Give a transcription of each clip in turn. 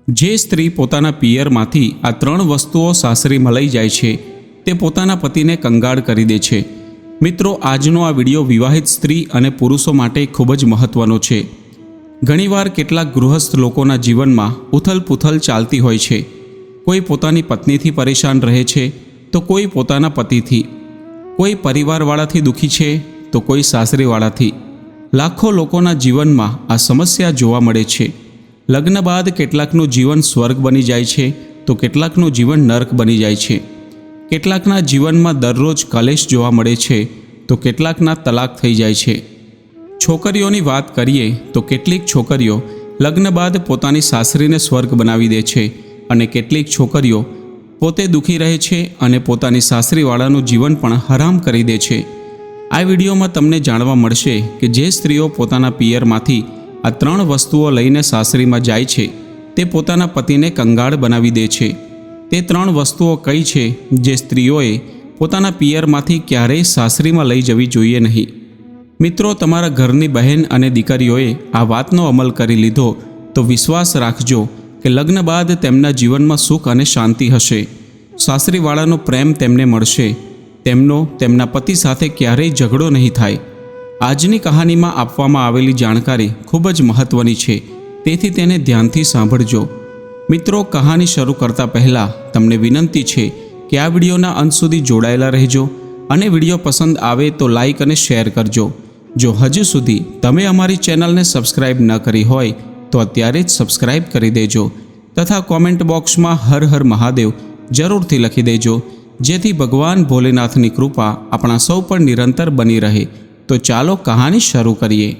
જે સ્ત્રી પોતાના પિયરમાંથી આ 3 વસ્તુઓ સાસરીમાં લઈ જાય છે તે પોતાના પતિને કંગાળ કરી દે છે। મિત્રો, આજનો આ વિડીયો વિવાહિત સ્ત્રી અને પુરુષો માટે ખૂબ જ મહત્વનો છે। ઘણીવાર કેટલાક ગૃહસ્થ લોકોના જીવનમાં ઉથલપુથલ ચાલતી હોય છે। કોઈ પોતાની પત્નીથી પરેશાન રહે છે તો કોઈ પોતાના પતિથી, કોઈ પરિવારવાળાથી દુઃખી છે તો કોઈ સાસરીવાળાથી। લાખો લોકોના જીવનમાં આ સમસ્યા જોવા મળે છે। લગ્ન બાદ કેટલાકનું જીવન સ્વર્ગ બની જાય છે તો કેટલાકનું જીવન નર્ક બની જાય છે। કેટલાકના જીવનમાં દરરોજ કલેશ જોવા મળે છે તો કેટલાકના તલાક થઈ જાય છે। છોકરીઓની વાત કરીએ તો કેટલીક છોકરીઓ લગ્ન બાદ પોતાની સાસરીને સ્વર્ગ બનાવી દે છે અને કેટલીક છોકરીઓ પોતે દુઃખી રહે છે અને પોતાની સાસરીવાળાનું જીવન પણ હરામ કરી દે છે। આ વિડીયોમાં તમને જાણવા મળશે કે જે સ્ત્રીઓ પોતાના પિયરમાંથી આ 3 વસ્તુઓ લઈને સાસરીમાં જાય છે તે પોતાના પતિને કંગાળ બનાવી દે છે। તે 3 વસ્તુઓ કઈ છે જે સ્ત્રીઓએ પોતાના પિયરમાંથી ક્યારેય સાસરીમાં લઈ જવી જોઈએ નહીં। મિત્રો, તમારા ઘરની બહેન અને દીકરીઓએ આ વાતનો અમલ કરી લીધો તો વિશ્વાસ રાખજો કે લગ્ન બાદ તેમના જીવનમાં સુખ અને શાંતિ હશે। સાસરીવાળાનો પ્રેમ તેમને મળશે। તેમનો તેમના પતિ સાથે ક્યારેય ઝઘડો નહીં થાય। આજની કહાનીમાં આપવામાં આવેલી જાણકારી ખૂબ જ મહત્ત્વની છે, તેથી તેને ધ્યાનથી સાંભળજો। મિત્રો, કહાની શરૂ કરતાં પહેલાં તમને વિનંતી છે કે આ વિડીયોના અંત સુધી જોડાયેલા રહેજો અને વિડીયો પસંદ આવે તો લાઈક અને શેર કરજો। જો હજુ સુધી તમે અમારી ચેનલને સબસ્ક્રાઈબ ન કરી હોય તો અત્યારે જ સબસ્ક્રાઈબ કરી દેજો તથા કોમેન્ટ બોક્સમાં હર હર મહાદેવ જરૂરથી લખી દેજો, જેથી ભગવાન ભોલેનાથની કૃપા આપણા સૌ પર નિરંતર બની રહે। તો ચાલો કહાની શરૂ કરીએ।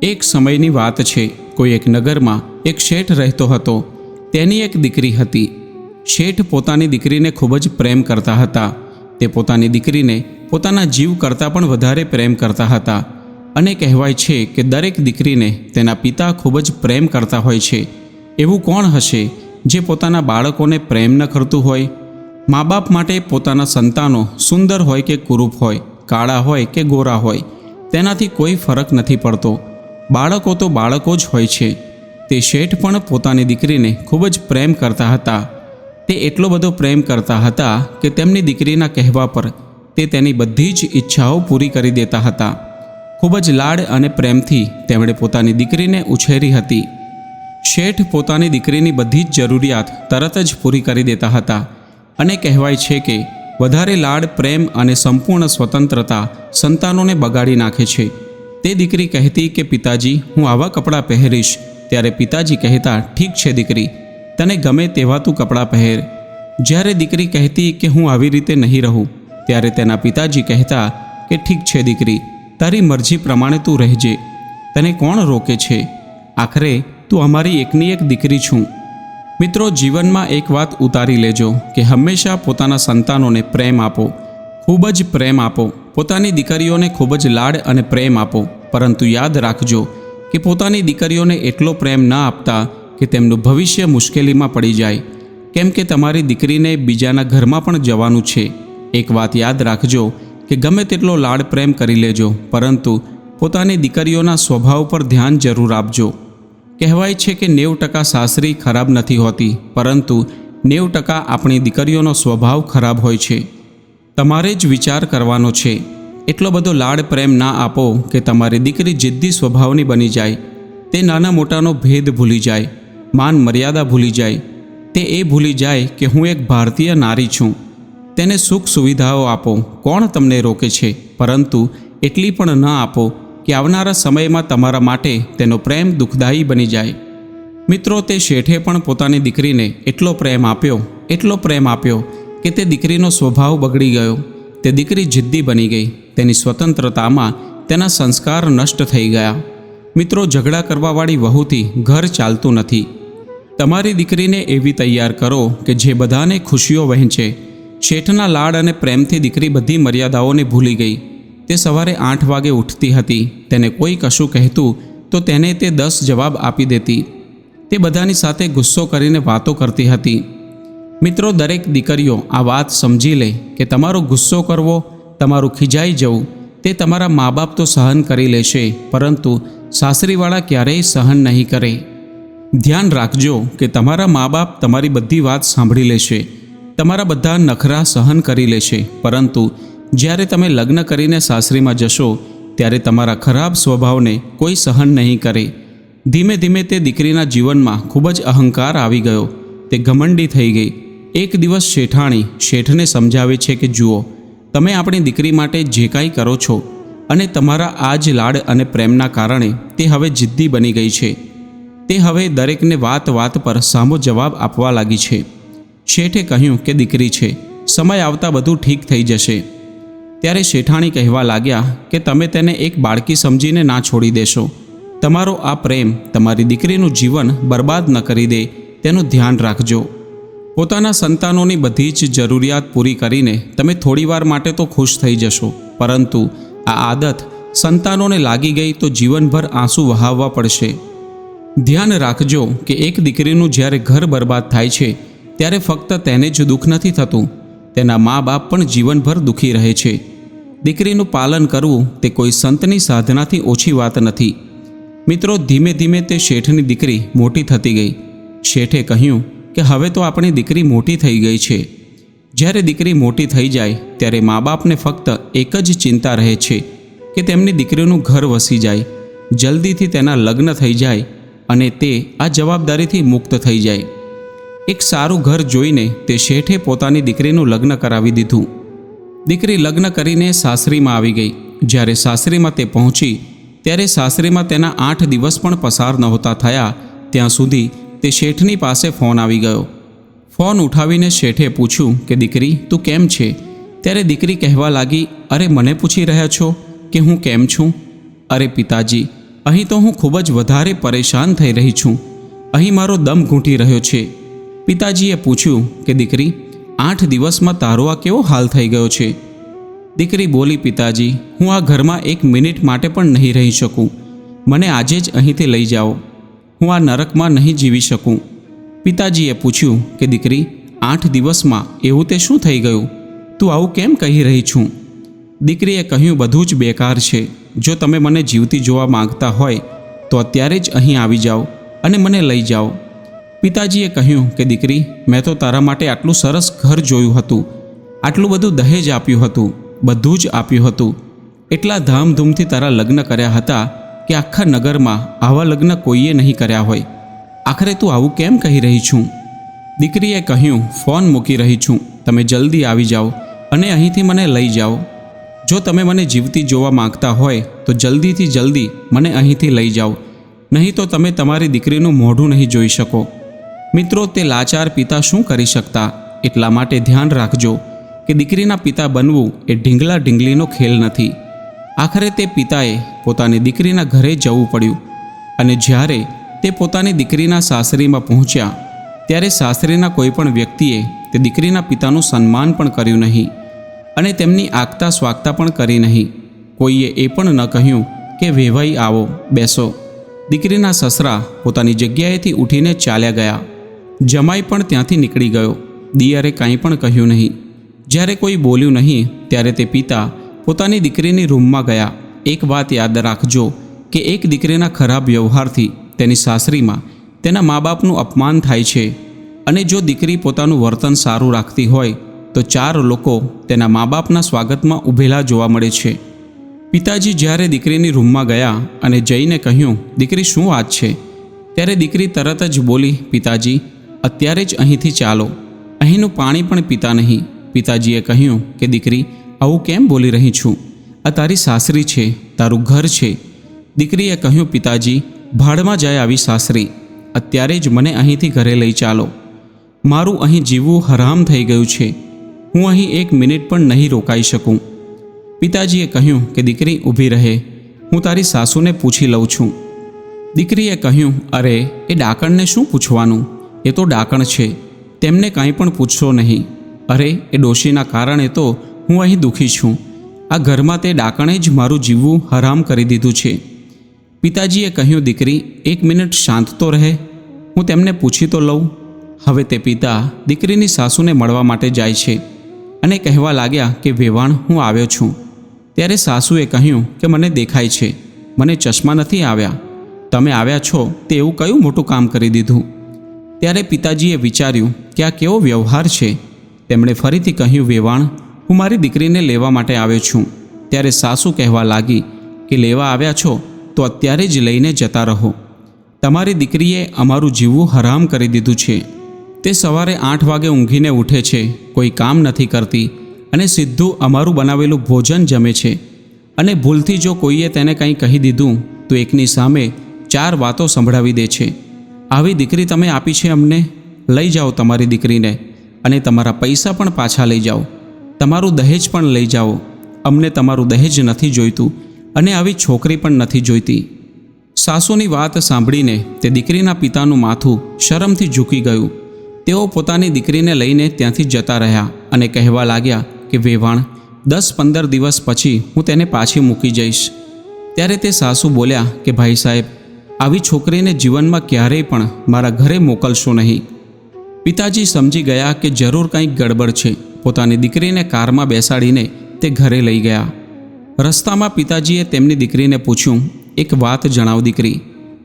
એક સમયની વાત છે। કોઈ એક નગરમાં એક શેઠ રહેતો હતો। તેની એક દીકરી હતી। શેઠ પોતાની દીકરીને ખૂબ જ પ્રેમ કરતા હતા। તે પોતાની દીકરીને પોતાના જીવ કરતાં પણ વધારે પ્રેમ કરતા હતા અને કહેવાય છે કે દરેક દીકરીને તેના પિતા ખૂબ જ પ્રેમ કરતા હોય છે। એવું કોણ હશે જે પોતાના બાળકોને પ્રેમ ન કરતું હોય? મા બાપ માટે પોતાના સંતાનો સુંદર હોય કે કુરૂપ હોય, કાળા હોય કે ગોરા હોય, તેનાથી કોઈ ફરક નથી પડતો। બાળકો તો બાળકો જ હોય છે। તે શેઠ પણ પોતાની દીકરીને ખૂબ જ પ્રેમ કરતા હતા। તે એટલો બધો પ્રેમ કરતા હતા કે તેમની દીકરીના કહેવા પર તે તેની બધી જ ઈચ્છાઓ પૂરી કરી દેતા હતા। ખૂબ જ લાડ અને પ્રેમથી તેમણે પોતાની દીકરીને ઉછેરી હતી। શેઠ પોતાની દીકરીની બધી જ જરૂરિયાત તરત જ પૂરી કરી દેતા હતા અને કહેવાય છે કે વધારે લાડ, પ્રેમ અને સંપૂર્ણ સ્વતંત્રતા સંતાનોને બગાડી નાખે છે। તે દીકરી કહેતી કે પિતાજી, હું આવા કપડાં પહેરીશ, ત્યારે પિતાજી કહેતા, ઠીક છે દીકરી, તને ગમે તેવા તું કપડાં પહેર। જ્યારે દીકરી કહેતી કે હું આવી રીતે નહીં રહું, ત્યારે તેના પિતાજી કહેતા કે ઠીક છે દીકરી, તારી મરજી પ્રમાણે તું રહેજે, તને કોણ રોકે છે? આખરે તું અમારી એકની એક દીકરી છું। મિત્રો, જીવનમાં એક વાત ઉતારી લેજો કે હંમેશા પોતાના સંતાનોને પ્રેમ આપો, ખૂબ જ પ્રેમ આપો। પોતાની દીકરીઓને ખૂબ જ લાડ અને પ્રેમ આપો, પરંતુ યાદ રાખજો કે પોતાની દીકરીઓને એટલો પ્રેમ ન આપતા કે તેમનું ભવિષ્ય મુશ્કેલીમાં પડી જાય, કેમ કે તમારી દીકરીને બીજાના ઘરમાં પણ જવાનું છે। એક વાત યાદ રાખજો કે ગમે તેટલો લાડ પ્રેમ કરી લેજો, પરંતુ પોતાની દીકરીઓના સ્વભાવ પર ધ્યાન જરૂર આપજો। કહેવાય છે કે 90% સાસરી ખરાબ નથી હોતી, પરંતુ 90% આપણી દીકરીઓનો સ્વભાવ ખરાબ હોય છે। તમારે જ વિચાર કરવાનો છે। એટલો બધો લાડ પ્રેમ ના આપો કે તમારી દીકરી જિદ્દી સ્વભાવની બની જાય। તે નાના મોટાનો ભેદ ભૂલી જાય, માન મર્યાદા ભૂલી જાય। તે એ ભૂલી જાય કે હું એક ભારતીય નારી છું। તેને સુખ સુવિધાઓ આપો, કોણ તમને રોકે છે, પરંતુ એટલી પણ ન આપો કે આવનારા સમયમાં તમારા માટે તેનો પ્રેમ દુઃખદાયી બની જાય। મિત્રો, તે શેઠે પણ પોતાની દીકરીને એટલો પ્રેમ આપ્યો કે તે દીકરીનો સ્વભાવ બગડી ગયો। તે દીકરી જિદ્દી બની ગઈ। તેની સ્વતંત્રતામાં તેના સંસ્કાર નષ્ટ થઈ ગયા। મિત્રો, ઝઘડા કરવાવાળી વહુથી ઘર ચાલતું નથી। તમારી દીકરીને એવી તૈયાર કરો કે જે બધાને ખુશીઓ વહેંચે। શેઠના લાડ અને પ્રેમથી દીકરી બધી મર્યાદાઓને ભૂલી ગઈ। તે સવારે 8 વાગે ઉઠતી હતી। તેને કોઈ કશું કહેતું તો તેને તે 10 જવાબ આપી દેતી। તે બધાની સાથે ગુસ્સો કરીને વાતો કરતી હતી। મિત્રો, દરેક દીકરીઓ આ વાત સમજી લે કે તમારો ગુસ્સો કરવો, તમારું ખીજાઈ જવું તે તમારા મા બાપ તો સહન કરી લેશે, પરંતુ સાસરીવાળા ક્યારેય સહન નહીં કરે। ધ્યાન રાખજો કે તમારા મા બાપ તમારી બધી વાત સાંભળી લેશે, તમારા બધા નખરા સહન કરી લેશે, પરંતુ જ્યારે તમે લગ્ન કરીને સાસરીમાં જશો ત્યારે તમારા ખરાબ સ્વભાવને કોઈ સહન નહીં કરે. ધીમે ધીમે તે દીકરીના જીવનમાં ખૂબ જ અહંકાર આવી ગયો. તે ઘમંડી થઈ ગઈ. એક દિવસ શેઠાણી શેઠને સમજાવે છે કે જુઓ, તમે આપણી દીકરી માટે જે કાંઈ કરો છો અને તમારા આ જ લાડ અને પ્રેમના કારણે તે હવે જિદ્દી બની ગઈ છે. તે હવે દરેકને વાત વાત પર સામો જવાબ આપવા લાગી છે. શેઠે કહ્યું કે દીકરી છે, સમય આવતા બધું ઠીક થઈ જશે. ત્યારે શેઠાણી કહેવા લાગ્યા કે તમે તેને એક બાળકી સમજીને ના છોડી દેશો. તમારો આ પ્રેમ તમારી દીકરીનું જીવન બરબાદ ન કરી દે તેનું ધ્યાન રાખજો. પોતાના સંતાનોની બધી જ જરૂરિયાત પૂરી કરીને તમે થોડીવાર માટે તો ખુશ થઈ જશો, પરંતુ આ આદત સંતાનોને લાગી ગઈ તો જીવનભર આંસુ વહાવવા પડશે. ધ્યાન રાખજો કે એક દીકરીનું જ્યારે ઘર બરબાદ થાય છે ત્યારે ફક્ત તેને જ દુઃખ નથી થતું, તેના મા બાપ પણ જીવનભર દુઃખી રહે છે. દીકરીનું પાલન કરવું તે કોઈ સંતની સાધનાથી ઓછી વાત નથી. મિત્રો, ધીમે ધીમે તે શેઠની દીકરી મોટી થતી ગઈ. શેઠે કહ્યું કે હવે તો આપણી દીકરી મોટી થઈ ગઈ છે. જ્યારે દીકરી મોટી થઈ જાય ત્યારે મા બાપને ફક્ત એક જ ચિંતા રહે છે કે તેમની દીકરીનું ઘર વસી જાય, જલ્દીથી તેના લગ્ન થઈ જાય અને તે આ જવાબદારીથી મુક્ત થઈ જાય. એક સારું ઘર જોઈને તે શેઠે પોતાની દીકરીનું લગ્ન કરાવી દીધું. દીકરી લગ્ન કરીને સાસરીમાં આવી ગઈ. જ્યારે સાસરીમાં તે પહોંચી ત્યારે સાસરીમાં તેના 8 દિવસ પણ પસાર નહોતા થયા ત્યાં સુધી તે શેઠની પાસે ફોન આવી ગયો. ફોન ઉઠાવીને શેઠે પૂછ્યું કે દીકરી, તું કેમ છે? ત્યારે દીકરી કહેવા લાગી, અરે મને પૂછી રહ્યા છો કે હું કેમ છું? અરે પિતાજી, અહીં તો હું ખૂબ જ વધારે પરેશાન થઈ રહી છું. અહીં મારો દમ ઘૂંટી રહ્યો છે. પિતાજીએ પૂછ્યું કે દીકરી, 8 દિવસમાં તારો આ કેવો હાલ થઈ ગયો છે? દીકરી બોલી, પિતાજી, હું આ ઘરમાં 1 મિનિટ માટે પણ નહીં રહી શકું. મને આજે જ અહીંથી લઈ જાઓ. હું આ નરકમાં નહીં જીવી શકું. પિતાજીએ પૂછ્યું કે દીકરી, 8 દિવસમાં એવું તે શું થઈ ગયું? તું આવું કેમ કહી રહી છું? દીકરીએ કહ્યું, બધું જ બેકાર છે. જો તમે મને જીવતી જોવા માંગતા હોય તો અત્યારે જ અહીં આવી જાઓ અને મને લઈ જાઓ. પિતાજીએ કહ્યું કે દીકરી, મેં તો તારા માટે આટલું સરસ ઘર જોયું હતું, આટલું બધું દહેજ આપ્યું હતું, બધું જ આપ્યું હતું. એટલા ધામધૂમથી તારા લગ્ન કર્યા હતા કે આખા નગરમાં આવા લગ્ન કોઈએ નહીં કર્યા હોય. આખરે તું આવું કેમ કહી રહી છું? દીકરીએ કહ્યું, ફોન મૂકી રહી છું, તમે જલ્દી આવી જાઓ અને અહીંથી મને લઈ જાઓ. જો તમે મને જીવતી જોવા માંગતા હોય તો જલ્દીથી જલ્દી મને અહીંથી લઈ જાઓ, નહીં તો તમે તમારી દીકરીનું મોઢું નહીં જોઈ શકો. મિત્રો, તે લાચાર પિતા શું કરી શકતા? એટલા માટે ધ્યાન રાખજો કે દીકરીના પિતા બનવું એ ઢીંગલા ઢીંગલીનો ખેલ નથી. આખરે તે પિતાએ પોતાની દીકરીના ઘરે જવું પડ્યું અને જ્યારે તે પોતાની દીકરીના સાસરીમાં પહોંચ્યા ત્યારે સાસરીના કોઈ પણ વ્યક્તિએ તે દીકરીના પિતાનું સન્માન પણ કર્યું નહીં અને તેમની આગતા સ્વાગતા પણ કરી નહીં. કોઈએ એ પણ ન કહ્યું કે વેવાઈ આવો, બેસો. દીકરીના સસરા પોતાની જગ્યાએથી ઉઠીને ચાલ્યા ગયા. જમાઈ પણ ત્યાંથી નીકળી ગયો. દિયરે કાંઈ પણ કહ્યું નહીં. જ્યારે કોઈ બોલ્યું નહીં ત્યારે તે પિતા પોતાની દીકરીની રૂમમાં ગયા. એક વાત યાદ રાખજો કે એક દીકરીના ખરાબ વ્યવહારથી તેની સાસરીમાં તેના મા બાપનું અપમાન થાય છે અને જો દીકરી પોતાનું વર્તન સારું રાખતી હોય તો 4 લોકો તેના મા બાપના સ્વાગતમાં ઊભેલા જોવા મળે છે. પિતાજી જ્યારે દીકરીની રૂમમાં ગયા અને જઈને કહ્યું, દીકરી શું વાત છે? ત્યારે દીકરી તરત જ બોલી, પિતાજી, અત્યારે જ અહીંથી ચાલો. અહીંનું પાણી પણ પીતા નહીં. પિતાજીએ કહ્યું કે દીકરી, આવું કેમ બોલી રહી છું? આ તારી સાસરી છે, તારું ઘર છે. દીકરીએ કહ્યું, પિતાજી, ભાડમાં જાય આવી સાસરી. અત્યારે જ મને અહીંથી ઘરે લઈ ચાલો. મારું અહીં જીવવું હરામ થઈ ગયું છે. હું અહીં 1 મિનિટ પણ નહીં રોકાઈ શકું. પિતાજીએ કહ્યું કે દીકરી ઊભી રહે, હું તારી સાસુને પૂછી લઉં છું. દીકરીએ કહ્યું, અરે એ ડાકણને શું પૂછવાનું? એ તો ડાકણ છે, તેમને કાંઈ પણ પૂછશો નહીં. અરે એ ડોશીના કારણે તો હું અહીં દુઃખી છું. આ ઘરમાં તે ડાકણે જ મારું જીવવું હરામ કરી દીધું છે. પિતાજીએ કહ્યું, દીકરી 1 મિનિટ શાંત તો રહે, હું તેમને પૂછી તો લઉં. હવે તે પિતા દીકરીની સાસુને મળવા માટે જાય છે અને કહેવા લાગ્યા કે વેવાણ, હું આવ્યો છું. ત્યારે સાસુએ કહ્યું કે મને દેખાય છે, મને ચશ્મા નથી આવ્યા. તમે આવ્યા છો તે એવું કયું મોટું કામ કરી દીધું? ત્યારે પિતાજીએ વિચાર્યું કે આ કેવો વ્યવહાર છે. તેમણે ફરીથી કહ્યું, વેવાણ, હું મારી દીકરીને લેવા માટે આવ્યો છું. ત્યારે સાસુ કહેવા લાગી કે લેવા આવ્યા છો તો અત્યારે જ લઈને જતા રહો. તમારી દીકરીએ અમારું જીવવું હરામ કરી દીધું છે. તે સવારે 8 વાગે ઊંઘીને ઉઠે છે, કોઈ કામ નથી કરતી અને સીધું અમારું બનાવેલું ભોજન જમે છે. અને ભૂલથી જો કોઈએ તેને કંઈ કહી દીધું તો એકની સામે 4 વાતો સંભળાવી દે છે. આવી દીકરી તમે આપી છે અમને? લઈ જાઓ તમારી દીકરીને અને તમારા પૈસા પણ પાછા લઈ જાઓ. તમારું દહેજ પણ લઈ જાઓ. અમને તમારું દહેજ નથી જોઈતું અને આવી છોકરી પણ નથી જોઈતી. સાસુની વાત સાંભળીને તે દીકરીના પિતાનું માથું શરમથી ઝૂકી ગયું. તેઓ પોતાની દીકરીને લઈને ત્યાંથી જતા રહ્યા અને કહેવા લાગ્યા કે વેવાણ, 10-15 દિવસ પછી હું તેને પાછી મૂકી જઈશ. ત્યારે તે સાસુ બોલ્યા કે ભાઈ સાહેબ, આવી છોકરીને જીવનમાં ક્યારેય પણ મારા ઘરે મોકલશો નહીં. પિતાજી સમજી ગયા કે જરૂર કંઈક ગડબડ છે. પોતાની દીકરીને કારમાં બેસાડીને તે ઘરે લઈ ગયા. રસ્તામાં પિતાજીએ તેમની દીકરીને પૂછ્યું, એક વાત જણાવ દીકરી,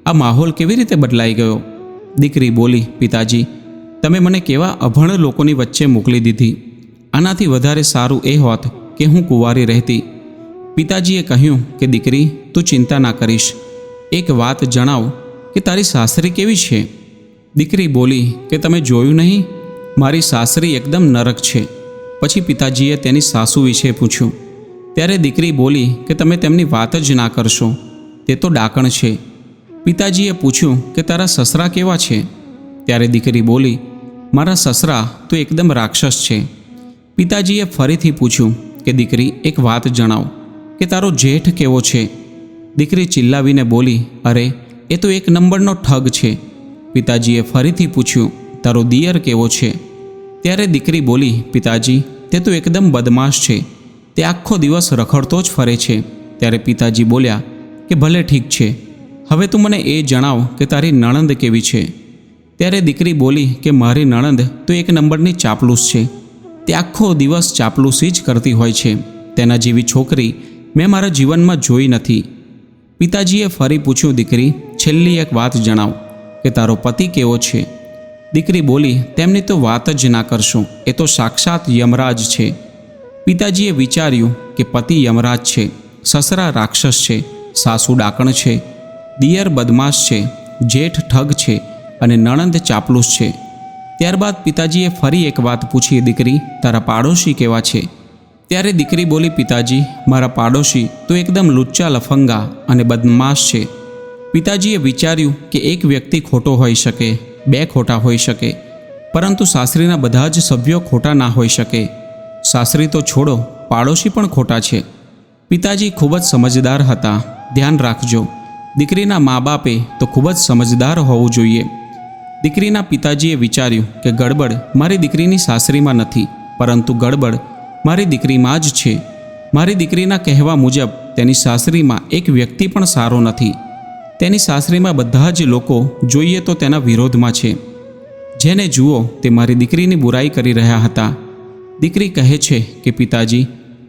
આ માહોલ કેવી રીતે બદલાઈ ગયો? દીકરી બોલી, પિતાજી, તમે મને કેવા અભણ લોકોની વચ્ચે મોકલી દીધી. આનાથી વધારે સારું એ હોત કે હું કુંવારી રહેતી. પિતાજીએ કહ્યું કે દીકરી, તું ચિંતા ના કરીશ. એક વાત જણાવ કે તારી સાસરી કેવી છે? દીકરી બોલી કે તમે જોયું નહીં, મારી સાસરી એકદમ નરક છે. પછી પિતાજીએ તેની સાસુ વિશે પૂછ્યું. ત્યારે દીકરી બોલી કે તમે તેમની વાત જ ના કરશો, તે તો ડાકણ છે. પિતાજીએ પૂછ્યું કે તારા સસરા કેવા છે? ત્યારે દીકરી બોલી, મારા સસરા તો એકદમ રાક્ષસ છે. પિતાજીએ ફરીથી પૂછ્યું કે દીકરી, એક વાત જણાવ કે તારો જેઠ કેવો છે? દીકરી ચિલ્લાવીને બોલી, અરે એ તો એક નંબરનો ઠગ છે. પિતાજીએ ફરીથી પૂછ્યું, તારો દિયર કેવો છે? ત્યારે દીકરી બોલી, પિતાજી, તે તો એકદમ બદમાશ છે. તે આખો દિવસ રખડતો જ ફરે છે. ત્યારે પિતાજી બોલ્યા કે ભલે ઠીક છે, હવે તું મને એ જણાવ કે તારી નણંદ કેવી છે? ત્યારે દીકરી બોલી કે મારી નણંદ તો એક નંબરની ચાપલૂસ છે. તે આખો દિવસ ચાપલૂસી જ કરતી હોય છે. તેના જેવી છોકરી મેં મારા જીવનમાં જોઈ નથી. પિતાજીએ ફરી પૂછ્યું, દીકરી, છેલ્લી એક વાત જણાવ કે તારો પતિ કેવો છે? દીકરી બોલી, તેમની તો વાત જ ના કરશો, એ તો સાક્ષાત યમરાજ છે. પિતાજીએ વિચાર્યું કે પતિ યમરાજ છે, સસરા રાક્ષસ છે, સાસુ ડાકણ છે, દિયર બદમાશ છે, જેઠ ઠગ છે અને નણંદ ચાપલૂસ છે. ત્યારબાદ પિતાજીએ ફરી એક વાત પૂછી, દીકરી, તારા પાડોશી કેવા છે? ત્યારે દીકરી બોલી, પિતાજી, મારા પાડોશી તો એકદમ લુચ્ચા લફંગા અને બદમાશ છે. પિતાજીએ વિચાર્યું કે એક વ્યક્તિ ખોટો હોઈ શકે, 2 ખોટા હોઈ શકે, પરંતુ સાસરીના બધા જ સભ્યો ખોટા ના હોઈ શકે. સાસરી તો છોડો, પાડોશી પણ ખોટા છે. પિતાજી ખૂબ જ સમજદાર હતા. ધ્યાન રાખજો, દીકરીના મા બાપે તો ખૂબ જ સમજદાર હોવું જોઈએ. દીકરીના પિતાજીએ વિચાર્યું કે ગડબડ મારી દીકરીની સાસરીમાં નથી, પરંતુ ગડબડ મારી દીકરીમાં જ છે. મારી દીકરીના કહેવા મુજબ તેની સાસરીમાં એક વ્યક્તિ પણ સારો નથી. તેની સાસરીમાં બધા જ લોકો જોઈએ તો તેના વિરોધમાં છે. જેને જુઓ તે મારી દીકરીની બુરાઈ કરી રહ્યા હતા. દીકરી કહે છે કે પિતાજી,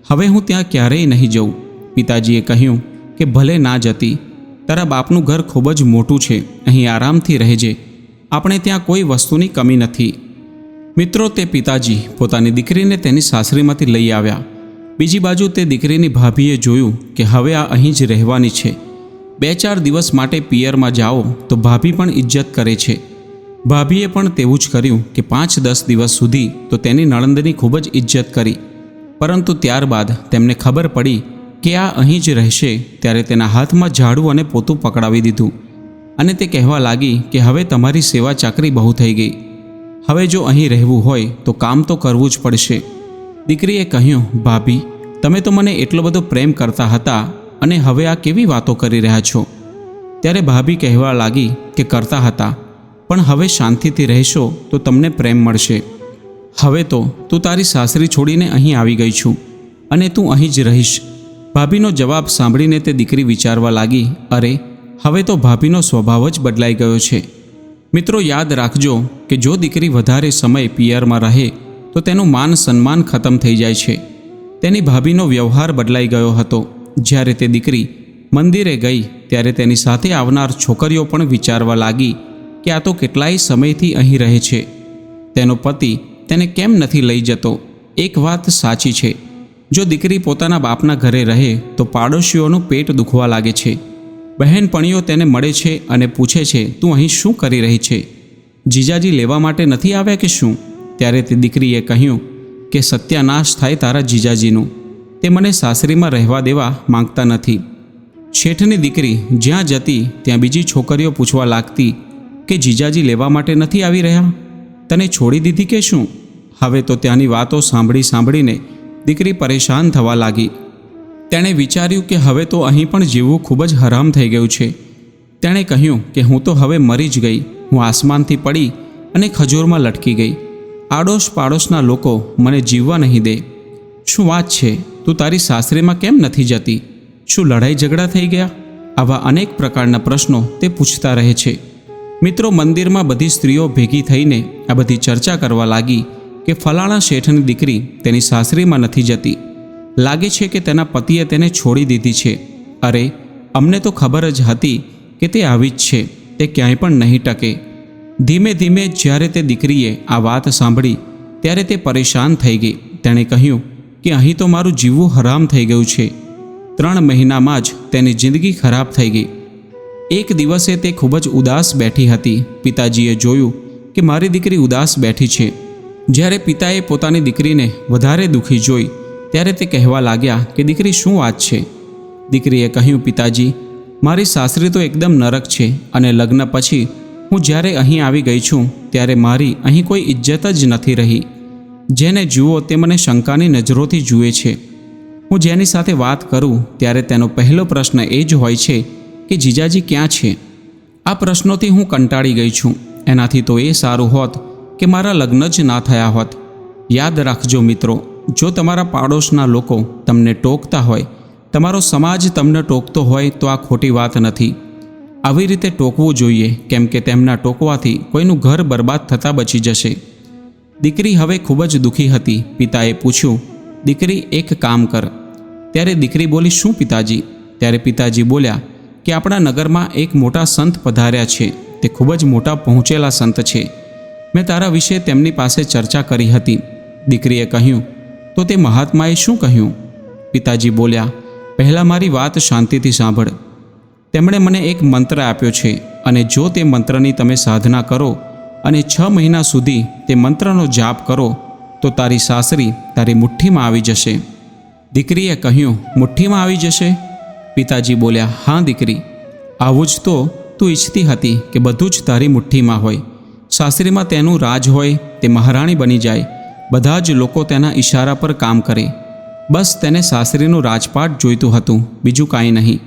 હવે હું ત્યાં ક્યારેય નહીં જઉં. પિતાજીએ કહ્યું કે ભલે ના જતી, તારા બાપનું ઘર ખૂબ જ મોટું છે, અહીં આરામથી રહેજે, આપણે ત્યાં કોઈ વસ્તુની કમી નથી. મિત્રો, તે પિતાજી પોતાની દીકરીને તેની સાસરીમાંથી લઈ આવ્યા. બીજી બાજુ તે દીકરીની ભાભીએ જોયું કે હવે આ અહીં જ રહેવાની છે. 2-4 દિવસ માટે પિયરમાં જાઓ તો ભાભી પણ ઇજ્જત કરે છે. ભાભીએ પણ તેવું જ કર્યું કે 5-10 દિવસ સુધી તો તેની નણંદની ખૂબ જ ઇજ્જત કરી. પરંતુ ત્યારબાદ તેમને ખબર પડી કે આ અહીં જ રહેશે ત્યારે તેના હાથમાં ઝાડુ અને પોતું પકડાવી દીધું અને તે કહેવા લાગી કે હવે તમારી સેવા ચાકરી બહુ થઈ ગઈ. હવે જો અહીં રહેવું હોય તો કામ તો કરવું જ પડશે. દીકરીએ કહ્યું, ભાભી, તમે તો મને એટલો બધો પ્રેમ કરતા હતા અને હવે આ કેવી વાતો કરી રહ્યા છો? ત્યારે ભાભી કહેવા લાગી કે કરતા હતા, પણ હવે શાંતિથી રહેશો તો તમને પ્રેમ મળશે. હવે તો તું તારી સાસરી છોડીને અહીં આવી ગઈ છું અને તું અહીં જ રહીશ. ભાભીનો જવાબ સાંભળીને તે દીકરી વિચારવા લાગી, અરે હવે તો ભાભીનો સ્વભાવ જ બદલાઈ ગયો છે. મિત્રો, યાદ રાખજો કે જો દીકરી વધારે સમય પિયરમાં રહે તો તેનું માન સન્માન ખતમ થઈ જાય છે. તેની ભાભીનો વ્યવહાર બદલાઈ ગયો હતો. જ્યારે તે દીકરી મંદિરે ગઈ ત્યારે તેની સાથે આવનાર છોકરીઓ પણ વિચારવા લાગી કે આ તો કેટલાય સમયથી અહીં રહે છે, તેનો પતિ તેને કેમ નથી લઈ જતો. એક વાત સાચી છે, જો દીકરી પોતાના બાપના ઘરે રહે તો પાડોશીઓનું પેટ દુખવા લાગે છે. બહેનપણીઓ તેને મળે છે અને પૂછે છે, તું અહીં શું કરી રહી છે? જીજાજી લેવા માટે નથી આવ્યા કે શું? ત્યારે તે દીકરીએ કહ્યું કે સત્યાનાશ થાય તારા જીજાજીનું, તે મને સાસરીમાં રહેવા દેવા માંગતા નથી. શેઠની દીકરી જ્યાં જતી ત્યાં બીજી છોકરીઓ પૂછવા લાગતી કે જીજાજી લેવા માટે નથી આવી રહ્યા, તને છોડી દીધી કે શું? હવે તો ત્યાંની વાતો સાંભળીને દીકરી પરેશાન થવા લાગી. તેણે વિચાર્યું કે હવે તો અહીં પણ જીવવું ખૂબ જ હરામ થઈ ગયું છે. તેણે કહ્યું કે હું તો હવે મરી જ ગઈ, હું આસમાનથી પડી અને ખજૂરમાં લટકી ગઈ. આડોશ પાડોશના લોકો મને જીવવા નહીં દે. શું વાત છે, તું તારી સાસરીમાં કેમ નથી જતી? શું લડાઈ ઝઘડા થઈ ગયા? આવા અનેક પ્રકારના પ્રશ્નો તે પૂછતા રહે છે. મિત્રો, મંદિરમાં બધી સ્ત્રીઓ ભેગી થઈને આ બધી ચર્ચા કરવા લાગી કે ફલાણા શેઠની દીકરી તેની સાસરીમાં નથી જતી. લાગે છે કે તેના પતિએ તેને છોડી દીધી છે. અરે, અમને તો ખબર જ હતી કે તે આવી જ છે, તે ક્યાંય પણ નહીં ટકે. ધીમે ધીમે જ્યારે તે દીકરીએ આ વાત સાંભળી ત્યારે તે પરેશાન થઈ ગઈ. તેણે કહ્યું કે અહીં તો મારું જીવવું હરામ થઈ ગયું છે. 3 મહિનામાં જ તેની જિંદગી ખરાબ થઈ ગઈ. એક દિવસે તે ખૂબ જ ઉદાસ બેઠી હતી. પિતાજીએ જોયું કે મારી દીકરી ઉદાસ બેઠી છે. જ્યારે પિતાએ પોતાની દીકરીને વધારે દુઃખી જોઈ ત્યારે તે કહેવા લાગ્યા કે દીકરી, શું વાત છે? દીકરીએ કહ્યું, પિતાજી, મારી સાસરી તો એકદમ નરક છે અને લગ્ન પછી હું જ્યારે અહીં આવી ગઈ છું ત્યારે મારી અહીં કોઈ ઇજ્જત જ નથી રહી. જેને જુઓ તે મને શંકાની નજરોથી જુએ છે. હું જેની સાથે વાત કરું ત્યારે તેનો પહેલો પ્રશ્ન એ જ હોય છે કે જીજાજી ક્યાં છે? આ પ્રશ્નોથી હું કંટાળી ગઈ છું. એનાથી તો એ સારું હોત કે મારા લગ્ન જ ના થયા હોત. યાદ રાખજો મિત્રો, જો તમારા પાડોશના લોકો તમને ટોકતા હોય, તમારો સમાજ તમને ટોકતો હોય તો આ ખોટી વાત નથી. આવી રીતે ટોકવું જોઈએ, કેમ કે તેમના ટોકવાથી કોઈનું ઘર બરબાદ થતાં બચી જશે. દીકરી હવે ખૂબ જ દુઃખી હતી. પિતાએ પૂછ્યું, દીકરી, એક કામ કર. ત્યારે દીકરી બોલી, શું પિતાજી? ત્યારે પિતાજી બોલ્યા કે આપણા નગરમાં એક મોટા સંત પધાર્યા છે. તે ખૂબ જ મોટા પહોંચેલા સંત છે. મેં તારા વિશે તેમની પાસે ચર્ચા કરી હતી. દીકરીએ કહ્યું, તો તે મહાત્માએ શું કહ્યું? પિતાજી બોલ્યા, પહેલાં મારી વાત શાંતિથી સાંભળ. તેમણે મને એક મંત્ર આપ્યો છે અને જો તે મંત્રની તમે સાધના કરો અને 6 મહિના સુધી તે મંત્રનો જાપ કરો તો તારી સાસરી તારી મુઠ્ઠીમાં આવી જશે. દીકરીએ કહ્યું, મુઠ્ઠીમાં આવી જશે? પિતાજી બોલ્યા, હા દીકરી, આવું જ તો તું ઈચ્છતી હતી કે બધું જ તારી મુઠ્ઠીમાં હોય. સાસરીમાં તેનું રાજ હોય, તે મહારાણી બની જાય, બધા જ લોકો તેના ઈશારા પર કામ કરે. બસ તેને સાસરીનું રાજપાટ જોઈતું હતું, બીજું કાંઈ નહીં.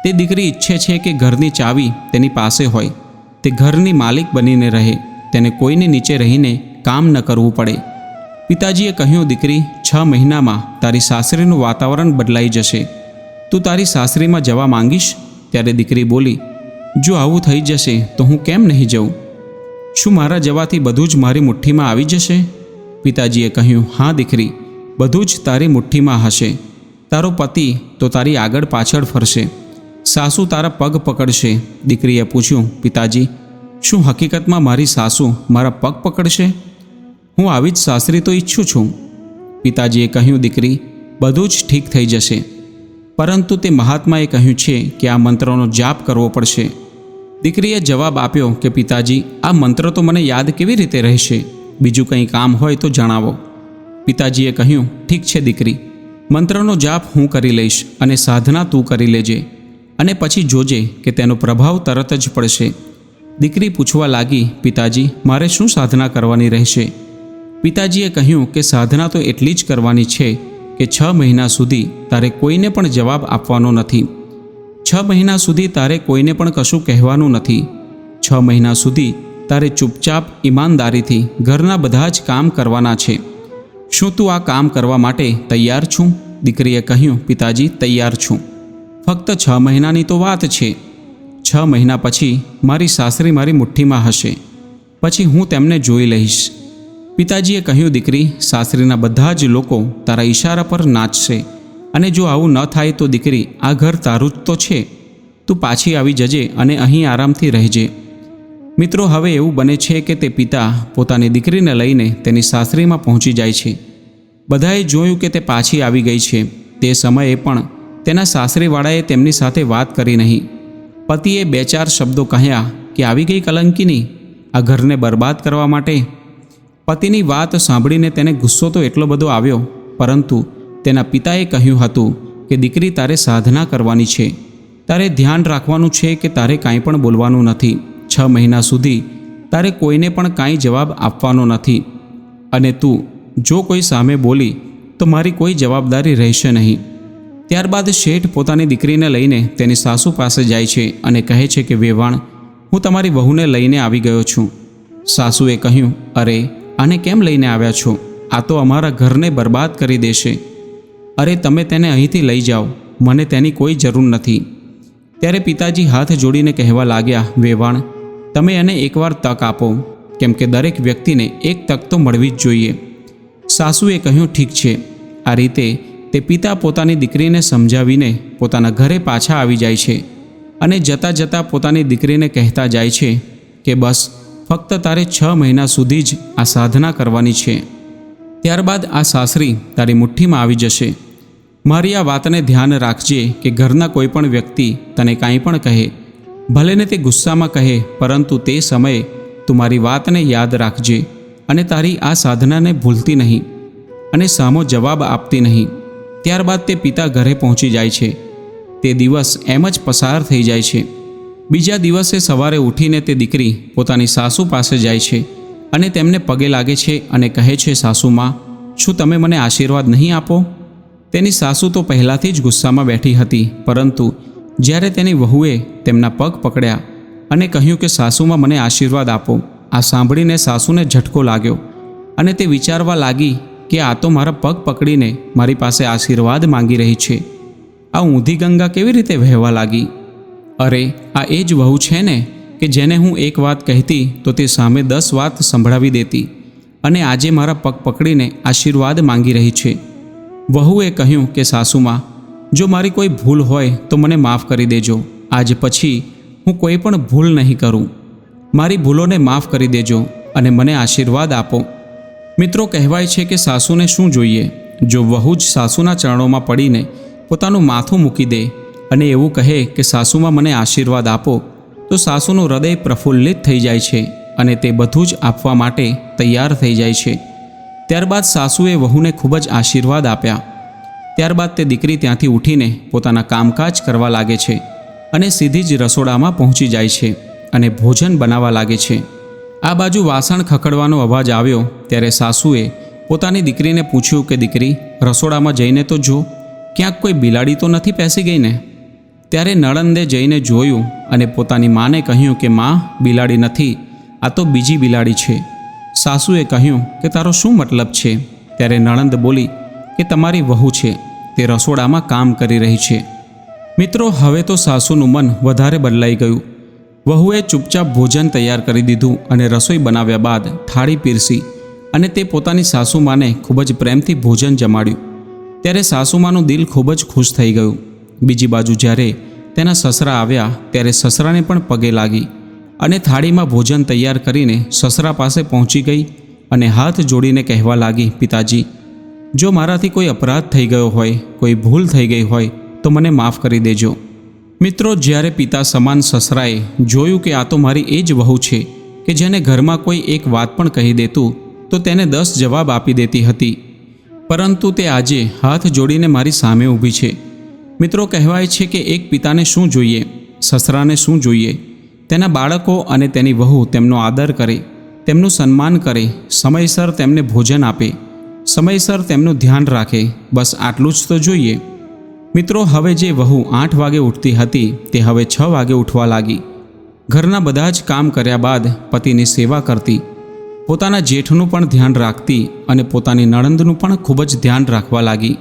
તે દીકરી ઈચ્છે છે કે ઘરની ચાવી તેની પાસે હોય, તે ઘરની માલિક બનીને રહે, તેને કોઈની નીચે રહીને કામ ન કરવું પડે. પિતાજીએ કહ્યું, દીકરી, 6 મહિનામાં તારી સાસરીનું વાતાવરણ બદલાઈ જશે. તું તારી સાસરીમાં જવા માંગીશ? ત્યારે દીકરી બોલી, જો આવું થઈ જશે તો હું કેમ નહીં જાઉં? શું મારા જવાથી બધું જ મારી મુઠ્ઠીમાં આવી જશે? પિતાજીએ કહ્યું, હા દીકરી, બધું જ તારી મુઠ્ઠીમાં હશે. તારો પતિ તો તારી આગળ પાછળ ફરશે, સાસુ તારા પગ પકડશે. દીકરીએ પૂછ્યું, પિતાજી, શું હકીકતમાં મારી સાસુ મારા પગ પકડશે? હું આવી જ સાસરી તો ઈચ્છું છું. પિતાજીએ કહ્યું, દીકરી, બધું જ ઠીક થઈ જશે, પરંતુ તે મહાત્માએ કહ્યું છે કે આ મંત્રનો જાપ કરવો પડશે. દીકરીએ જવાબ આપ્યો કે પિતાજી, આ મંત્ર તો મને યાદ કેવી રીતે રહેશે? બીજું કંઈ કામ હોય તો જણાવો. પિતાજીએ કહ્યું, ઠીક છે દીકરી, મંત્રનો જાપ હું કરી લઈશ અને સાધના તું કરી લેજે અને પછી જોજે કે તેનો પ્રભાવ તરત જ પડશે. દીકરી પૂછવા લાગી, પિતાજી, મારે શું સાધના કરવાની રહેશે? પિતાજીએ કહ્યું કે સાધના તો એટલી જ કરવાની છે કે 6 મહિના સુધી તારે કોઈને પણ જવાબ આપવાનો નથી. 6 મહિના સુધી તારે કોઈને પણ કશું કહેવાનું નથી. 6 મહિના સુધી તારે ચૂપચાપ ઈમાનદારીથી ઘરના બધા જ કામ કરવાના છે. શું તું આ કામ કરવા માટે તૈયાર છું? દીકરીએ કહ્યું, પિતાજી, તૈયાર છું. ફક્ત 6 મહિનાની તો વાત છે. 6 મહિના પછી મારી સાસરી મારી મુઠ્ઠીમાં હશે, પછી હું તેમને જોઈ લઈશ. પિતાજીએ કહ્યું, દીકરી, સાસરીના બધા જ લોકો તારા ઈશારા પર નાચશે અને જો આવું ન થાય તો દીકરી, આ ઘર તારું જ તો છે. તું પાછી આવી જજે અને અહીં આરામથી રહેજે. મિત્રો, હવે એવું બને છે કે તે પિતા પોતાની દીકરીને લઈને તેની સાસરીમાં પહોંચી જાય છે. બધાએ જોયું કે તે પાછી આવી ગઈ છે. તે સમયે પણ તેના સાસરીવાળાએ તેમની સાથે વાત કરી નહીં. પતિએ 2-4 શબ્દો કહ્યા કે આવી ગઈ કલંકિની, આ ઘરને બરબાદ કરવા માટે. પતિની વાત સાંભળીને તેને ગુસ્સો તો એટલો બધો આવ્યો, પરંતુ તેના પિતાએ કહ્યું હતું કે દીકરી, તારે સાધના કરવાની છે. તારે ધ્યાન રાખવાનું છે કે તારે કાંઈ પણ બોલવાનું નથી. 6 મહિના સુધી તારે કોઈને પણ કાંઈ જવાબ આપવાનો નથી. અને તું જો કોઈ સામે બોલી તો મારી કોઈ જવાબદારી રહેશે નહીં. ત્યારબાદ શેઠ પોતાની દીકરીને લઈને તેની સાસુ પાસે જાય છે અને કહે છે કે વેવાણ, હું તમારી વહુને લઈને આવી ગયો છું. સાસુએ કહ્યું, અરે, આને કેમ લઈને આવ્યા છો? આ તો અમારા ઘરને બરબાદ કરી દેશે. અરે, તમે તેને અહીંથી લઈ જાઓ, મને તેની કોઈ જરૂર નથી. ત્યારે પિતાજી હાથ જોડીને કહેવા લાગ્યા, વેવાણ, તમે એને એકવાર તક આપો, કેમ કે દરેક વ્યક્તિને એક તક તો મળવી જ જોઈએ. સાસુએ કહ્યું, ઠીક છે. આ રીતે તે પિતા પોતાની દીકરીને સમજાવીને પોતાના ઘરે પાછા આવી જાય છે અને જતાં જતાં પોતાની દીકરીને કહેતા જાય છે કે બસ ફક્ત તારે 6 મહિના સુધી જ આ સાધના કરવાની છે. ત્યારબાદ આ સાસરી તારી મુઠ્ઠીમાં આવી જશે. મારી આ વાતને ધ્યાન રાખજે કે ઘરના કોઈ પણ વ્યક્તિ તને કાંઈ પણ કહે, ભલે ને તે ગુસ્સામાં કહે, પરંતુ તે સમયે તું મારી વાતને યાદ રાખજે અને તારી આ સાધનાને ભૂલતી નહીં અને સામો જવાબ આપતી નહીં. ત્યારબાદ તે પિતા ઘરે પહોંચી જાય છે. તે દિવસ એમ જ પસાર થઈ જાય છે. બીજા દિવસે સવારે ઉઠીને તે દીકરી પોતાની સાસુ પાસે જાય છે અને તેમને પગે લાગે છે અને કહે છે, સાસુમાં, શું તમે મને આશીર્વાદ નહીં આપો? તેની સાસુ તો પહેલાંથી જ ગુસ્સામાં બેઠી હતી, પરંતુ જ્યારે તેની વહુએ તેમના પગ પકડ્યા અને કહ્યું કે સાસુમાં, મને આશીર્વાદ આપો, આ સાંભળીને સાસુને ઝટકો લાગ્યો અને તે વિચારવા લાગી કે આ તો મારા પગ પકડીને મારી પાસે આશીર્વાદ માંગી રહી છે. આ ઊંધી ગંગા કેવી રીતે વહેવા લાગી? અરે, આ એ જ વહુ છે ને કે જેને હું એક વાત કહેતી તો તે સામે 10 વાત સંભળાવી દેતી અને આજે મારા પગ પકડીને આશીર્વાદ માંગી રહી છે. વહુએ કહ્યું કે સાસુમાં, જો મારી કોઈ ભૂલ હોય તો મને માફ કરી દેજો. આજ પછી હું કોઈ પણ ભૂલ નહીં કરું. મારી ભૂલોને માફ કરી દેજો અને મને આશીર્વાદ આપો. મિત્રો, કહેવાય છે કે સાસુને શું જોઈએ? જો વહુ જ સાસુના ચરણોમાં પડીને પોતાનું માથું મૂકી દે અને એવું કહે કે સાસુમાં, મને આશીર્વાદ આપો, તો સાસુનું હૃદય પ્રફુલ્લિત થઈ જાય છે અને તે બધું જ આપવા માટે તૈયાર થઈ જાય છે. ત્યારબાદ સાસુએ વહુને ખૂબ જ આશીર્વાદ આપ્યા. ત્યારબાદ તે દીકરી ત્યાંથી ઉઠીને પોતાના કામકાજ કરવા લાગે છે અને સીધી જ રસોડામાં પહોંચી જાય છે અને ભોજન બનાવવા લાગે છે. આ બાજુ વાસણ ખખડવાનો અવાજ આવ્યો ત્યારે સાસુએ પોતાની દીકરીને પૂછ્યું કે દીકરી, રસોડામાં જઈને તો જો, ક્યાંક કોઈ બિલાડી તો નથી પેસી ગઈ ને? ત્યારે નણંદે જઈને જોયું અને પોતાની માને કહ્યું કે માં, બિલાડી નથી, આ તો બીજી બિલાડી છે. સાસુએ કહ્યું કે તારો શું મતલબ છે? ત્યારે નણંદ બોલી કે તમારી વહુ છે, તે રસોડામાં કામ કરી રહી છે. મિત્રો, હવે તો સાસુનું મન વધારે બદલાઈ ગયું. વહુએ ચૂપચાપ ભોજન તૈયાર કરી દીધું અને રસોઈ બનાવ્યા બાદ થાળી પીરસી અને તે પોતાની સાસુમાને ખૂબ જ પ્રેમથી ભોજન જમાડ્યું. ત્યારે સાસુમાનું દિલ ખૂબ જ ખુશ થઈ ગયું. બીજી બાજુ જ્યારે તેના સસરા આવ્યા ત્યારે સસરાને પણ પગે લાગી અને થાળીમાં ભોજન તૈયાર કરીને સસરા પાસે પહોંચી ગઈ અને હાથ જોડીને કહેવા લાગી, પિતાજી, જો મારાથી કોઈ અપરાધ થઈ ગયો હોય, કોઈ ભૂલ થઈ ગઈ હોય તો મને માફ કરી દેજો. મિત્રો, જ્યારે પિતા સમાન સસરાએ જોયું કે આ તો મારી એ જ વહુ છે કે જેને ઘરમાં કોઈ એક વાત પણ કહી દેતું તો તેને 10 જવાબ આપી દેતી હતી, પરંતુ તે આજે હાથ જોડીને મારી સામે ઊભી છે. મિત્રો, કહેવાય છે કે એક પિતાને શું જોઈએ, સસરાને શું જોઈએ? તેના બાળકો અને તેની વહુ તેમનો આદર કરે, તેમનું સન્માન કરે, સમયસર તેમને ભોજન આપે, સમયસર તેમનું ધ્યાન રાખે, બસ આટલું જ તો જોઈએ. મિત્રો, હવે જે વહુ 8 વાગે ઉઠતી હતી તે હવે 6 વાગે ઉઠવા લાગી. ઘરના બધા જ કામ કર્યા બાદ પતિની સેવા કરતી, પોતાના જેઠનું પણ ધ્યાન રાખતી અને પોતાની નણંદનું પણ ખૂબ જ ધ્યાન રાખવા લાગી.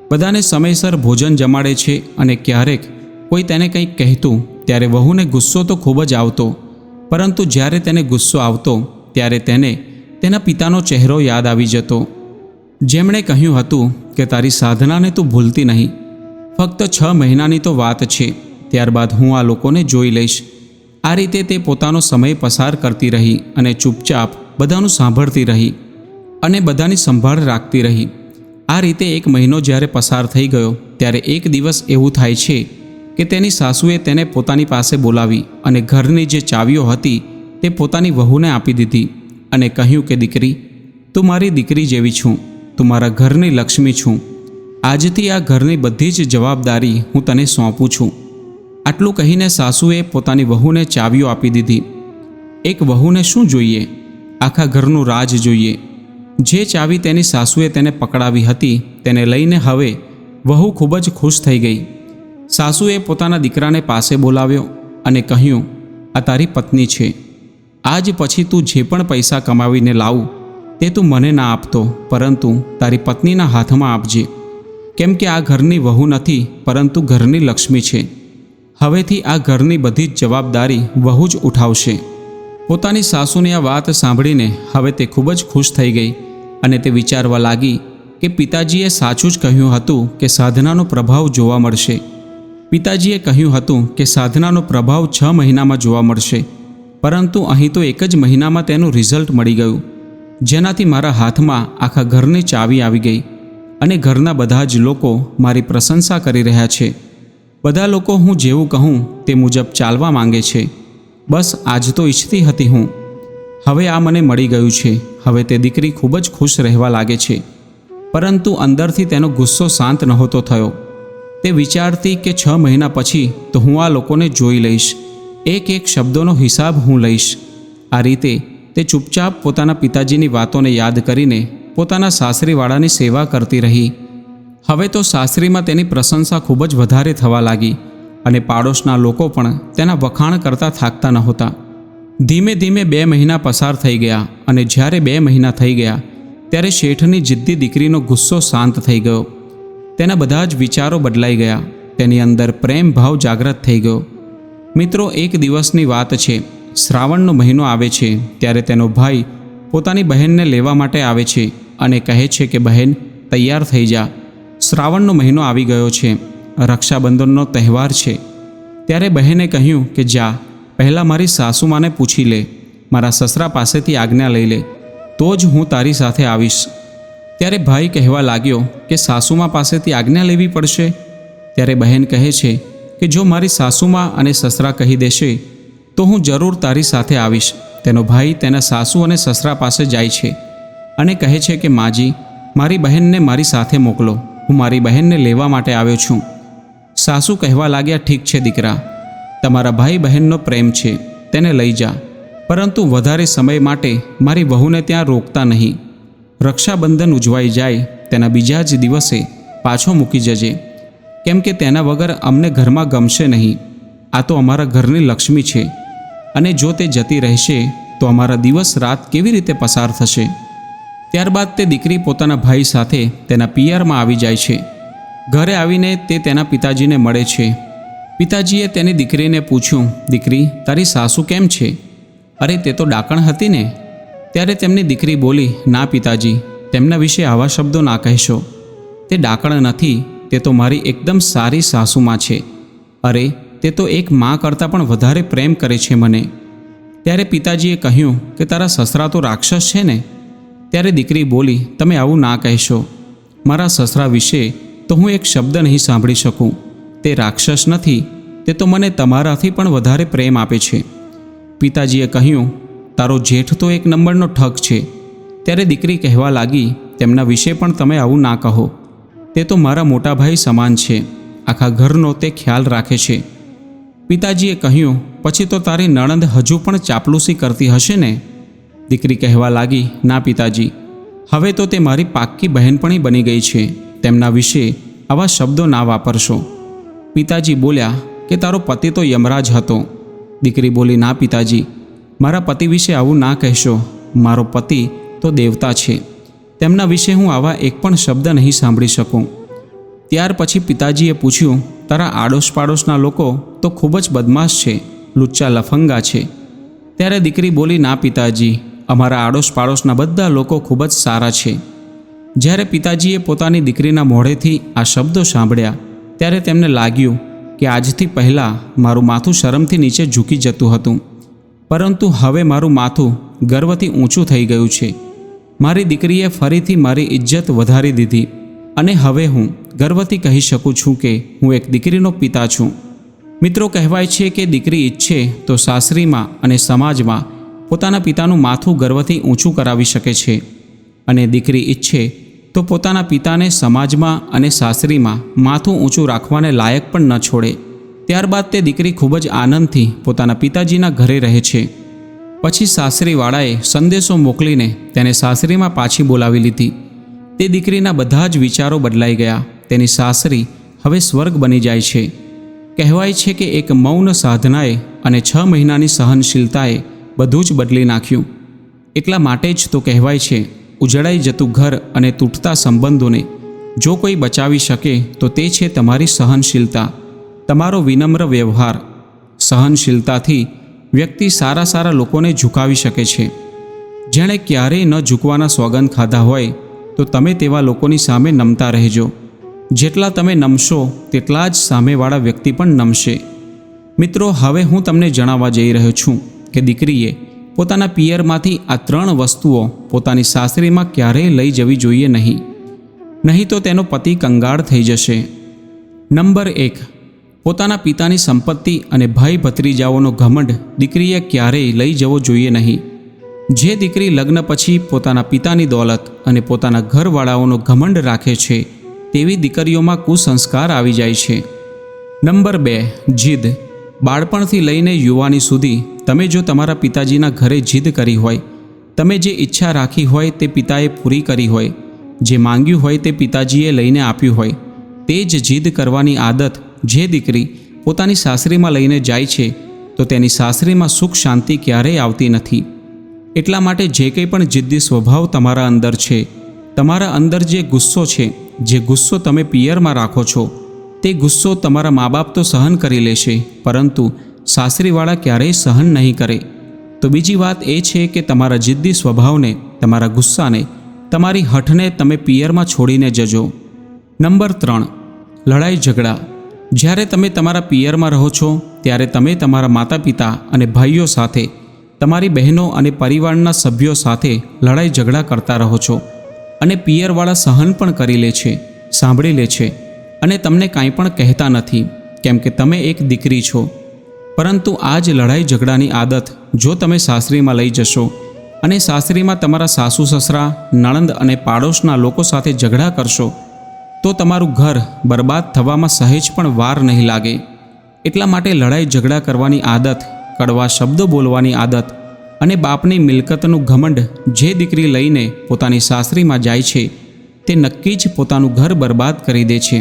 બધાને સમયસર ભોજન જમાડે છે અને ક્યારેક કોઈ તેને કંઈક કહેતું ત્યારે વહુને ગુસ્સો તો ખૂબ જ આવતો, પરંતુ જ્યારે તેને ગુસ્સો આવતો ત્યારે તેને તેના પિતાનો ચહેરો યાદ આવી જતો. જેમણે કહ્યું હતું કે તારી સાધનાને તું ભૂલતી નહીં, ફક્ત 6 મહિનાની તો વાત છે, ત્યારબાદ હું આ લોકોને જોઈ લઈશ. આ રીતે તે પોતાનો સમય પસાર કરતી રહી અને ચૂપચાપ બધાનું સાંભળતી રહી અને બધાની સંભાળ રાખતી રહી. આ રીતે 1 મહિનો જ્યારે પસાર થઈ ગયો ત્યારે એક દિવસ એવું થાય છે કે તેની સાસુએ તેને પોતાની પાસે બોલાવી અને ઘરની જે ચાવીઓ હતી તે પોતાની વહુને આપી દીધી અને કહ્યું કે દીકરી, તું મારી દીકરી જેવી છું, તું મારા ઘરની લક્ષ્મી છું. આજથી આ ઘરની બધી જ જવાબદારી હું તને સોંપું છું. આટલું કહીને સાસુએ પોતાની વહુને ચાવીઓ આપી દીધી. એક વહુને શું જોઈએ? આખા ઘરનું રાજ જોઈએ. જે ચાવી તેની સાસુએ તેને પકડાવી હતી તેને લઈને હવે વહુ ખૂબ જ ખુશ થઈ ગઈ. સાસુએ પોતાના દીકરાને પાસે બોલાવ્યો અને કહ્યું, આ તારી પત્ની છે. આજ પછી તું જે પણ પૈસા કમાવીને લાવું તે તું મને ના આપતો, પરંતુ તારી પત્નીના હાથમાં આપજે, કેમ કે આ ઘરની વહુ નથી પરંતુ ઘરની લક્ષ્મી છે. હવેથી આ ઘરની બધી જ જવાબદારી વહુ જ ઉઠાવશે. પોતાની સાસુની આ વાત સાંભળીને હવે તે ખૂબ જ ખુશ થઈ ગઈ અને તે વિચારવા લાગી કે પિતાજીએ સાચું જ કહ્યું હતું કે સાધનાનો પ્રભાવ જોવા મળશે. પિતાજીએ કહ્યું હતું કે સાધનાનો પ્રભાવ 6 મહિનામાં જોવા મળશે, પરંતુ અહીં તો 1 જ મહિનામાં તેનું રિઝલ્ટ મળી ગયું, જેનાથી મારા હાથમાં આખા ઘરની ચાવી આવી ગઈ અને ઘરના બધા જ લોકો મારી પ્રશંસા કરી રહ્યા છે. બધા લોકો હું જેવું કહું તે મુજબ ચાલવા માંગે છે. બસ આજ તો ઈચ્છતી હતી હું. હવે આ મને મળી ગયું છે. હવે તે દીકરી ખૂબ જ ખુશ રહેવા લાગે છે, પરંતુ અંદરથી તેનો ગુસ્સો શાંત નહોતો થયો. તે વિચારતી કે 6 મહિના પછી તો હું આ લોકોને જોઈ લઈશ, એક એક શબ્દોનો હિસાબ હું લઈશ. આ રીતે તે ચૂપચાપ પોતાના પિતાજીની વાતોને યાદ કરીને પોતાના સાસરીવાળાની સેવા કરતી રહી. હવે તો સાસરીમાં તેની પ્રશંસા ખૂબ જ વધારે થવા લાગી અને પાડોશના લોકો પણ તેના વખાણ કરતા થાકતા નહોતા. ધીમે ધીમે 2 મહિના પસાર થઈ ગયા અને જ્યારે 2 મહિના થઈ ગયા ત્યારે શેઠની જિદ્દી દીકરીનો ગુસ્સો શાંત થઈ ગયો. તેના બધા જ વિચારો બદલાઈ ગયા. તેની અંદર પ્રેમ ભાવ જાગૃત થઈ ગયો. મિત્રો, એક દિવસની વાત છે. શ્રાવણનો મહિનો આવે છે ત્યારે તેનો ભાઈ પોતાની બહેનને લેવા માટે આવે છે અને કહે છે કે બહેન, તૈયાર થઈ જા, શ્રાવણનો મહિનો આવી ગયો છે, રક્ષાબંધનનો તહેવાર છે. ત્યારે બહેને કહ્યું કે જા, પહેલાં મારી સાસુમાને પૂછી લે, મારા સસરા પાસેથી આજ્ઞા લઈ લે, તો જ હું તારી સાથે આવીશ. ત્યારે ભાઈ કહેવા લાગ્યો કે સાસુમા પાસેથી આજ્ઞા લેવી પડશે. ત્યારે બહેન કહે છે કે જો મારી સાસુમા અને સસરા કહી દેશે તો હું જરૂર તારી સાથે આવીશ. તેનો ભાઈ તેના સાસુ અને સસરા પાસે જાય છે અને કહે છે કે માજી, મારી બહેનને મારી સાથે મોકલો, હું મારી બહેનને લેવા માટે આવ્યો છું. સાસુ કહેવા લાગ્યા, ઠીક છે દીકરા, તમારા ભાઈ બહેનનો પ્રેમ છે, તેને લઈ જા, પરંતુ વધારે સમય માટે મારી વહુને ત્યાં રોકતા નહીં. રક્ષાબંધન ઉજવાઈ જાય તેના બીજા જ દિવસે પાછો મૂકી જજે, કેમ કે તેના વગર અમને ઘરમાં ગમશે નહીં. આ તો અમારા ઘરની લક્ષ્મી છે અને જો તે જતી રહેશે તો અમારા દિવસ રાત કેવી રીતે પસાર થશે. ત્યારબાદ તે દીકરી પોતાના ભાઈ સાથે તેના પિયરમાં આવી જાય છે. ઘરે આવીને તે તેના પિતાજીને મળે છે. પિતાજીએ તેની દીકરીને પૂછ્યું, દીકરી, તારી સાસુ કેમ છે? અરે, તે તો ડાકણ હતી ને. ત્યારે તેમની દીકરી બોલી, ના પિતાજી, તેમના વિશે આવા શબ્દો ના કહેશો. તે ડાકણ નથી, તે તો મારી એકદમ સારી સાસુમાં છે. અરે, તે તો એક માં કરતાં પણ વધારે પ્રેમ કરે છે મને. ત્યારે પિતાજીએ કહ્યું કે તારા સસરા તો રાક્ષસ છે ને. ત્યારે દીકરી બોલી, તમે આવું ના કહેશો. મારા સસરા વિશે તો હું એક શબ્દ નહીં સાંભળી શકું. તે રાક્ષસ નથી, તે તો મને તમારાથી પણ વધારે પ્રેમ આપે છે. પિતાજીએ કહ્યું, તારો જેઠ તો એક નંબરનો ઠગ છે. ત્યારે દીકરી કહેવા લાગી, તેમના વિશે પણ તમે આવું ના કહો. તે તો મારા મોટા ભાઈ સમાન છે. આખા ઘરનો તે ખ્યાલ રાખે છે. પિતાજીએ કહ્યું, પછી તો તારી નણંદ હજુ પણ ચાપલૂસી કરતી હશે ને. દીકરી કહેવા લાગી, ના પિતાજી, હવે તો તે મારી પાક્કી બહેનપણી બની ગઈ છે. તેમના વિશે આવા શબ્દો ના વાપરશો. પિતાજી બોલ્યા કે તારો પતિ તો યમરાજ હતો. દીકરી બોલી, ના પિતાજી, મારા પતિ વિશે આવું ના કહેશો. મારો પતિ તો દેવતા છે. તેમના વિશે હું આવા એક પણ શબ્દ નહીં સાંભળી શકું. ત્યાર પછી પિતાજીએ પૂછ્યું, તારા આડોશ પાડોશના લોકો તો ખૂબ જ બદમાશ છે, લુચ્ચા લફંગા છે. ત્યારે દીકરી બોલી, ના પિતાજી, અમારા આડોશ પાડોશના બધા લોકો ખૂબ જ સારા છે. જ્યારે પિતાજીએ પોતાની દીકરીના મોઢેથી આ શબ્દો સાંભળ્યા ત્યારે તેમને લાગ્યું કે આજથી પહેલાં મારું માથું શરમથી નીચે ઝૂકી જતું હતું, પરંતુ હવે મારું માથું ગર્વથી ઊંચું થઈ ગયું છે. મારી દીકરીએ ફરીથી મારી ઇજ્જત વધારી દીધી અને હવે હું ગર્વથી કહી શકું છું કે હું એક દીકરીનો પિતા છું. મિત્રો, કહેવાય છે કે દીકરી ઈચ્છે તો સાસરીમાં અને સમાજમાં પોતાના પિતાનું માથું ગર્વથી ઊંચું કરાવી શકે છે, અને દીકરી ઈચ્છે તો પોતાના પિતાને સમાજમાં અને સાસરીમાં માથું ઊંચું રાખવાને લાયક પણ ન છોડે. ત્યારબાદ તે દીકરી ખૂબ જ આનંદથી પોતાના પિતાજીના ઘરે રહે છે. પછી સાસરીવાળાએ સંદેશો મોકલીને તેને સાસરીમાં પાછી બોલાવી લીધી. તે દીકરીના બધા જ વિચારો બદલાઈ ગયા. તેની સાસરી હવે સ્વર્ગ બની જાય છે. કહેવાય છે કે એક મૌન સાધનાએ અને 6 મહિનાની સહનશીલતાએ બધું જ બદલી નાખ્યું. એટલા માટે જ તો કહેવાય છે, ઉજળાઈ જતું ઘર અને તૂટતા સંબંધોને જો કોઈ બચાવી શકે તો તે છે તમારી સહનશીલતા, તમારો વિનમ્ર વ્યવહાર. સહનશીલતાથી વ્યક્તિ સારા લોકોને ઝુકાવી શકે છે. જેણે ક્યારેય ન ઝૂકવાના સોગંદ ખાધા હોય તો તમે તેવા લોકોની સામે નમતા રહેજો. જેટલા તમે નમશો તેટલા જ સામેવાળા વ્યક્તિ પણ નમશે. મિત્રો, હવે હું તમને જણાવવા જઈ રહ્યો છું કે દીકરીએ પોતાના પિયરમાંથી આ 3 વસ્તુઓ પોતાની સાસરીમાં ક્યારેય લઈ જવી જોઈએ નહીં તો તેનો પતિ કંગાળ થઈ જશે. નંબર 1, પોતાના પિતાની સંપત્તિ અને ભાઈ ભત્રીજાઓનો ઘમંડ દીકરીએ ક્યારેય લઈ જવો જોઈએ નહીં. જે દીકરી લગ્ન પછી પોતાના પિતાની દોલત અને પોતાના ઘરવાળાઓનો ઘમંડ રાખે છે તેવી દીકરીઓમાં કુસંસ્કાર આવી જાય છે. નંબર 2, જીદ. બાળપણથી લઈને યુવાની સુધી તમે જો તમારા પિતાજીના ઘરે જીદ કરી હોય, તમે જે ઈચ્છા રાખી હોય તે પિતાએ પૂરી કરી હોય, જે માંગ્યું હોય તે પિતાજીએ લઈને આપ્યું હોય, તે જ જીદ કરવાની આદત જે દીકરી પોતાની સાસરીમાં લઈને જાય છે તો તેની સાસરીમાં સુખ શાંતિ ક્યારેય આવતી નથી. એટલા માટે જે કંઈ પણ જિદ્દી સ્વભાવ તમારા અંદર છે, તમારા અંદર જે ગુસ્સો છે, જે ગુસ્સો તમે પિયરમાં રાખો છો, તે ગુસ્સો તમારા મા બાપ તો સહન કરી લેશે, પરંતુ સાસરીવાળા ક્યારેય સહન નહીં કરે. તો બીજી વાત એ છે કે તમારા જિદ્દી સ્વભાવને, તમારા ગુસ્સાને, તમારી હઠને તમે પિયરમાં છોડીને જજો. નંબર 3, લડાઈ ઝઘડા. જ્યારે તમે તમારા પિયરમાં રહો છો ત્યારે તમે તમારા માતા પિતા અને ભાઈઓ સાથે, તમારી બહેનો અને પરિવારના સભ્યો સાથે લડાઈ ઝઘડા કરતા રહો છો, અને પિયરવાળા સહન પણ કરી લે છે, સાંભળી લે છે અને તમને કાંઈ પણ કહેતા નથી, કેમ કે તમે એક દીકરી છો. પરંતુ આ જ લડાઈ ઝઘડાની આદત જો તમે સાસરીમાં લઈ જશો અને સાસરીમાં તમારા સાસુ સસરા, નણંદ અને પાડોશના લોકો સાથે ઝઘડા કરશો તો તમારું ઘર બરબાદ થવામાં સહેજ પણ વાર નહીં લાગે. એટલા માટે લડાઈ ઝઘડા કરવાની આદત, કડવા શબ્દો બોલવાની આદત અને બાપની મિલકતનું ઘમંડ જે દીકરી લઈને પોતાની સાસરીમાં જાય છે તે નક્કી જ પોતાનું ઘર બરબાદ કરી દે છે.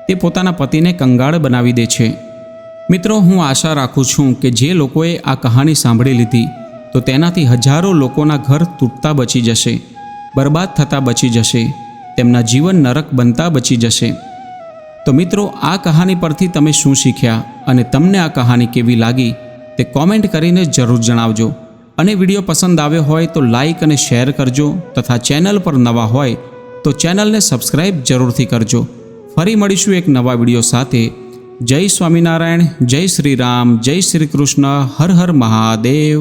તે પોતાના પતિને કંગાળ બનાવી દે છે. મિત્રો, હું આશા રાખું છું કે જે લોકોએ આ કહાની સાંભળી લીધી તો તેનાથી હજારો લોકોના ઘર તૂટતા બચી જશે, બરબાદ થતાં બચી જશે, તેમના જીવન નરક બનતા બચી જશે. તો મિત્રો, આ કહાની પરથી તમે શું શીખ્યા અને તમને આ કહાની કેવી લાગી તે કોમેન્ટ કરીને જરૂર જણાવજો. અને વિડીયો પસંદ આવ્યો હોય તો લાઈક અને શેર કરજો, તથા ચેનલ પર નવા હોય તો ચેનલને સબસ્ક્રાઈબ જરૂરથી કરજો. ફરી મળીશું એક નવા વિડીયો સાથે. જય સ્વામિનારાયણ, જય શ્રી રામ, જય શ્રી કૃષ્ણ, હર હર મહાદેવ.